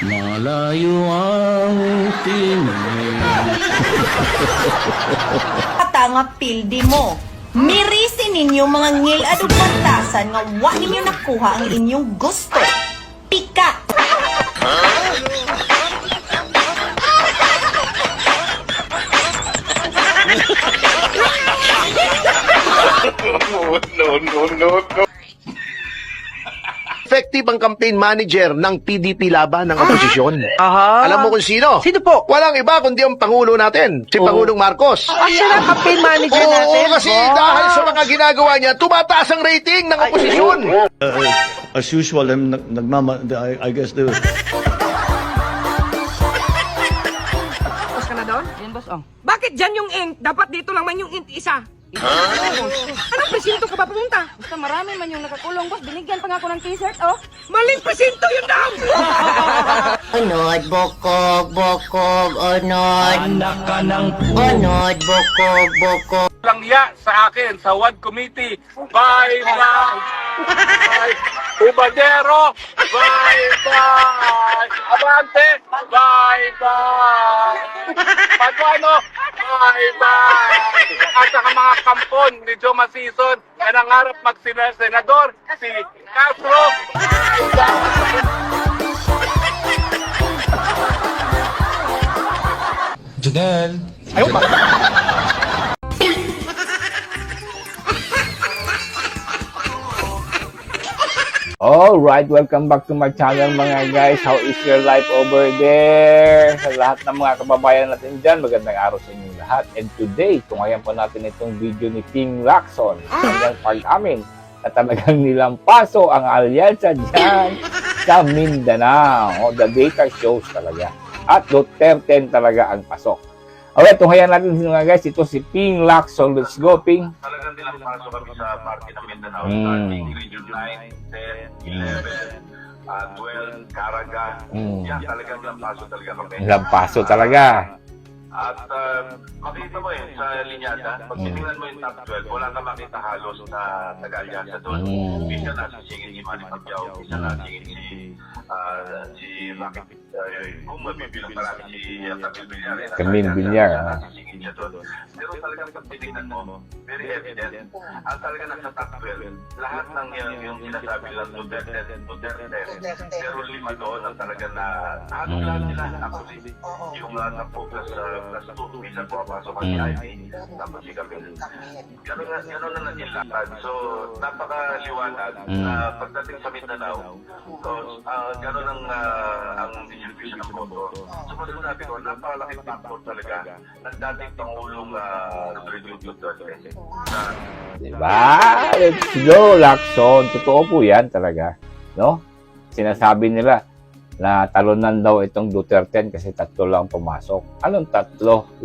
Malayo ang tingin. Katanga pildi mo. Mirisin ninyo mga ngil at bantasan nga wa ninyo nakuha ang inyong gusto. Pika! Effective ang campaign manager ng PDP laban ng oposisyon. Aha. Alam mo kung sino? Sino po? Walang iba kundi ang Pangulo natin, si Pangulong Marcos. Siya na campaign manager natin. Oo, kasi dahil sa mga ginagawa niya, tumataas ang rating ng oposisyon. As usual, I guess they Boss ka na doon? Yan, boss, Bakit dyan yung ink? Dapat dito lang man yung ink isa. Anong presinto ka ba pumunta? Basta marami man yung nakakulong, boss. Binigyan pa nga ako ng t-shirt, oh. Maling presinto yun daw! Unod, bokog, bokog, unod. anak ka ng Unod, bokog, bokog. Langya sa akin sa WAD Committee. Bye bye. Ubadero. Bye bye. Abante. Bye bye. Paduano. Bye bye. At saka mga kampon ni Joe Masison na nangarap magsenador si Castro. Bye bye. Janelle. Alright, welcome back to my channel mga guys. How is your life over there? Sa lahat ng mga kababayan natin dyan, magandang araw sa inyong lahat. And today, tungayan po natin itong video ni King Lacson. Hanggang pag-amin na talagang nilampaso ang alyansa dyan sa Mindanao. The data shows talaga. At Duterte talaga ang pasok. Alright, tunghayan natin mga guys. Ito si Ping Lacson. Let's go, Ping. Talagang nilampasok kami sa party ng Mindanao. Starting Region 9, 10, 11, 12, Caraga. Yan, talagang nilampasok talaga kami. Lampaso talaga. At makita mo sa linyada, pag titingnan mo yung top 12, wala ka makita halos na taga-alyansa doon. Isa nasisingin si Manny Pacquiao, isa nasisingin si Rocky, kung mabibilang marami si Camille Villar. Camille Villar, Nasisingin niya doon. Pero talagang pag titingnan mo, very evident. At talagang nasa top 12, lahat ng yung sinasabi lang Duterte. Pero lima doon ang talagang na, halos lahat nila actually, yung na-focus plus 2, minsan pumapasok ang IP, tapos si Camille. Ganun na naging lakad. So, napakaliwanag na pagdating sa Mindanao, so, ganun ang distribution ng boto. So, masasabi ko, napakalaking factor talaga ng dating Pangulong Rodrigo Duterte. Diba? Let's go, Lacson. Totoo po yan talaga. No? Sinasabi nila na talunan daw itong Duterte kasi 3 lang pumasok. Anong 3? 5.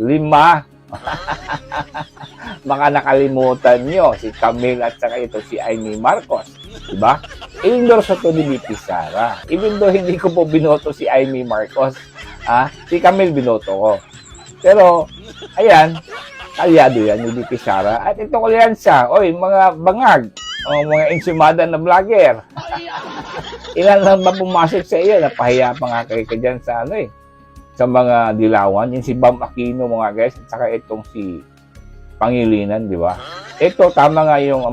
Mga nakalimutan nyo, si Camille at saka ito si Amy Marcos. Diba? I-endorse ito ni VP Sara. Even though hindi ko po binoto si Amy Marcos, si Camille binoto ko. Pero, ayan, kalyado yan ni VP Sara. At ito ko yan siya. Oy, mga bangag. O mga insumada na vlogger. Ilan lang ba pumasok sa iyo? Napahiya pa nga kayo ka dyan sa sa mga dilawan. Yung si Bam Aquino mga guys. At saka itong si Pangilinan, di ba? Ito, tama nga yung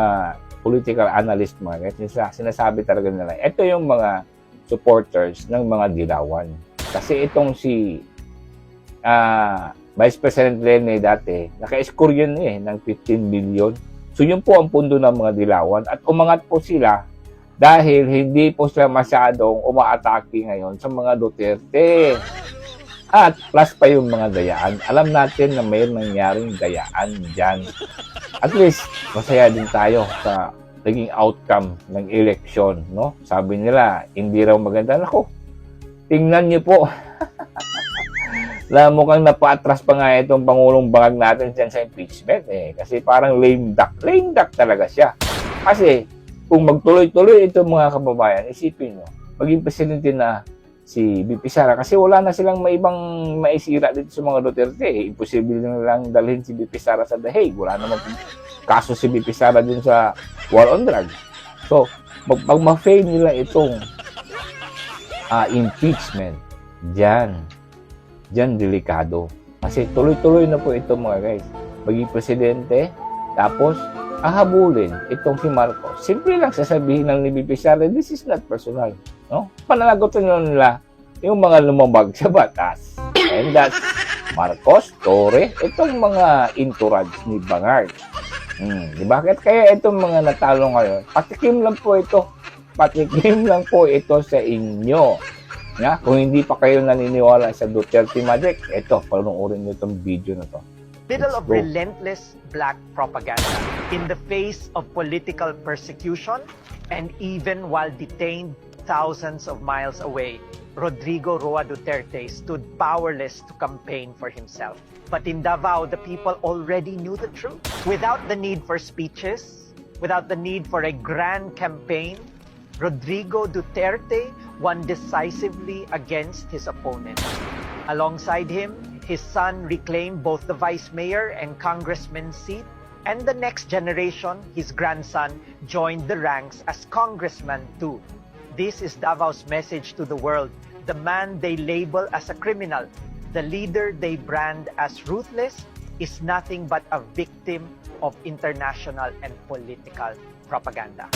political analyst mga guys. Sinasabi talaga nila. Ito yung mga supporters ng mga dilawan. Kasi itong si Vice President Lene dati, naka-score yun ng 15 billion. So yun po ang pundo ng mga dilawan. At umangat po sila dahil hindi po sila masyadong umaatake ngayon sa mga Duterte. At plus pa yung mga dayaan. Alam natin na may nangyaring dayaan dyan. At least, masaya din tayo sa naging outcome ng eleksyon. No? Sabi nila, hindi raw maganda. Nako, tingnan niyo po. Mukhang napa-atras pa nga itong Pangulong Bangag natin dyan sa impeachment. Kasi parang lame duck. Lame duck talaga siya. Kasi, kung magtuloy-tuloy ito mga kababayan, isipin nyo, maging presidente na si VP Sara kasi wala na silang maibang maisira dito sa mga Duterte. Imposible lang dalhin si VP Sara sa The Hague. Wala namang kaso si VP Sara din sa war on drugs. So, pag ma-fail nila itong impeachment, Diyan delikado. Kasi tuloy-tuloy na po ito mga guys. Maging presidente, tapos ahabulin itong si Marcos. Simple lang sasabihin ng ni VP Sara, this is not personal. No? Pananagutan nila yung mga lumabag sa batas. And that's Marcos, Torre, itong mga entourage ni Bangard. Di ba? Kaya itong mga natalo ngayon, patikim lang po ito. Patikim lang po ito sa inyo. Yeah? Kung hindi pa kayo naniniwala sa Duterte Magic, ito, panoorin nyo itong video na to. Middle Let's of go. relentless black propaganda, in the face of political persecution, and even while detained thousands of miles away, Rodrigo Roa Duterte stood powerless to campaign for himself. But in Davao, the people already knew the truth. Without the need for speeches, without the need for a grand campaign, Rodrigo Duterte won decisively against his opponent. Alongside him, his son reclaimed both the vice mayor and congressman's seat, and the next generation, his grandson, joined the ranks as congressman too. This is Davao's message to the world. The man they label as a criminal, the leader they brand as ruthless, is nothing but a victim of international and political propaganda.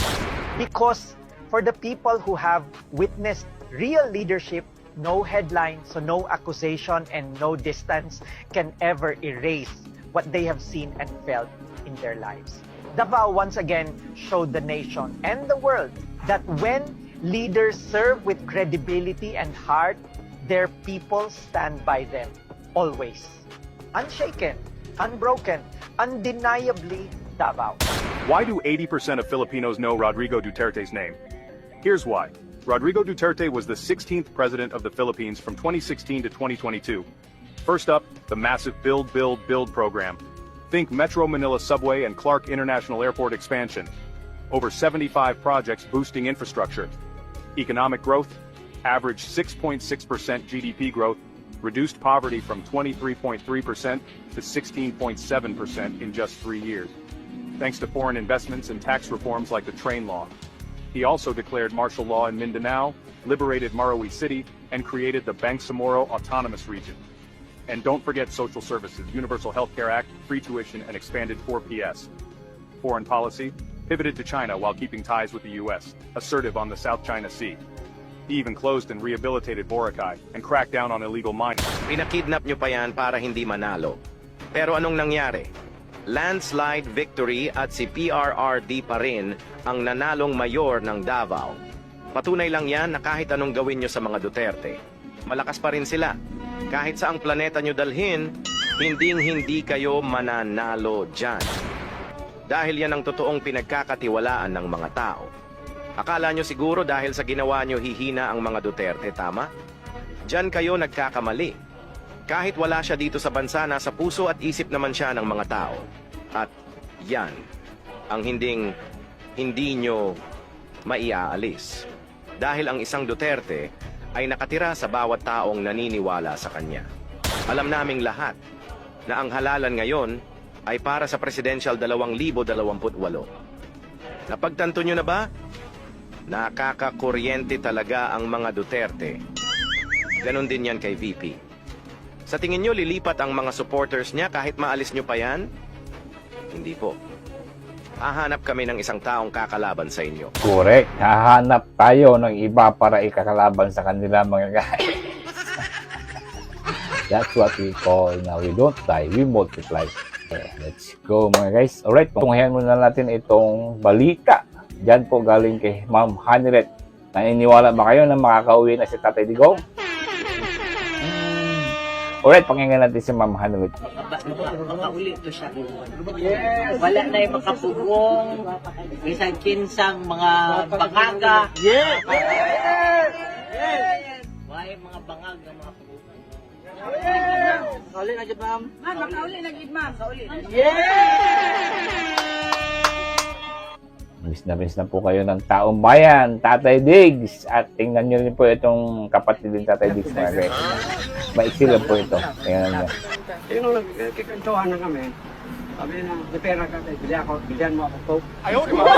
Because for the people who have witnessed real leadership, no headline, so no accusation and no distance can ever erase what they have seen and felt in their lives. Davao once again showed the nation and the world that when leaders serve with credibility and heart, their people stand by them, always. Unshaken, unbroken, undeniably Davao. Why do 80% of Filipinos know Rodrigo Duterte's name? Here's why. Rodrigo Duterte was the 16th president of the Philippines from 2016 to 2022. First up, the massive Build, Build, Build program. Think Metro Manila Subway and Clark International Airport expansion. Over 75 projects boosting infrastructure. Economic growth, average 6.6% GDP growth, reduced poverty from 23.3% to 16.7% in just 3 years. Thanks to foreign investments and tax reforms like the train law. He also declared martial law in Mindanao, liberated Marawi City, and created the Bangsamoro Autonomous Region. And don't forget social services, Universal Health Care Act, free tuition, and expanded 4PS. Foreign policy, pivoted to China while keeping ties with the US, assertive on the South China Sea. He even closed and rehabilitated Boracay, and cracked down on illegal mining. Pinakidnap nyo pa yan para hindi manalo. Pero anong nangyari? Landslide victory at si PRRD pa rin ang nanalong mayor ng Davao. Patunay lang yan na kahit anong gawin nyo sa mga Duterte, malakas pa rin sila. Kahit saang planeta nyo dalhin, hindi kayo mananalo dyan. Dahil yan ang totoong pinagkakatiwalaan ng mga tao. Akala nyo siguro dahil sa ginawa nyo hihina ang mga Duterte, tama? Dyan kayo nagkakamali. Kahit wala siya dito sa bansa, nasa puso at isip naman siya ng mga tao. At yan ang hindi nyo maiaalis. Dahil ang isang Duterte ay nakatira sa bawat taong naniniwala sa kanya. Alam naming lahat na ang halalan ngayon ay para sa Presidential 2028. Napagtanto nyo na ba? Nakakakuryente talaga ang mga Duterte. Ganon din yan kay VP. Sa tingin nyo, lilipat ang mga supporters niya kahit maalis nyo pa yan? Hindi po. Hahanap kami ng isang taong kakalaban sa inyo. Correct. Hahanap tayo ng iba para ikakalaban sa kanila mga guys. That's what we call now, we don't die, we multiply. Okay, let's go mga guys. Alright, tunghayan muna natin itong balita. Diyan po galing kay Ma'am Hanilet. Naniniwala ba kayo na makakauwi na si Tatay Digong? Alright, pakinggan natin si Ma'am Hanilet. Makauli to siya. Wala na yung makapugong, isang kinsang mga bangaga. Why mga bangag ng mga pugong? Makauli na dyan, ma'am. Ma'am, makauli na dyan, ma'am. Miss na po kayo ng taong bayan, Tatay Diggs. At tingnan nyo rin po itong kapatid din Tatay Diggs mga guys. Maiksi lang po ito. Tingnan nyo. Yung nagkikantuhan na kami, sabi na, may pera ka, bilhan mo ako, Coke. Ayaw, di ba?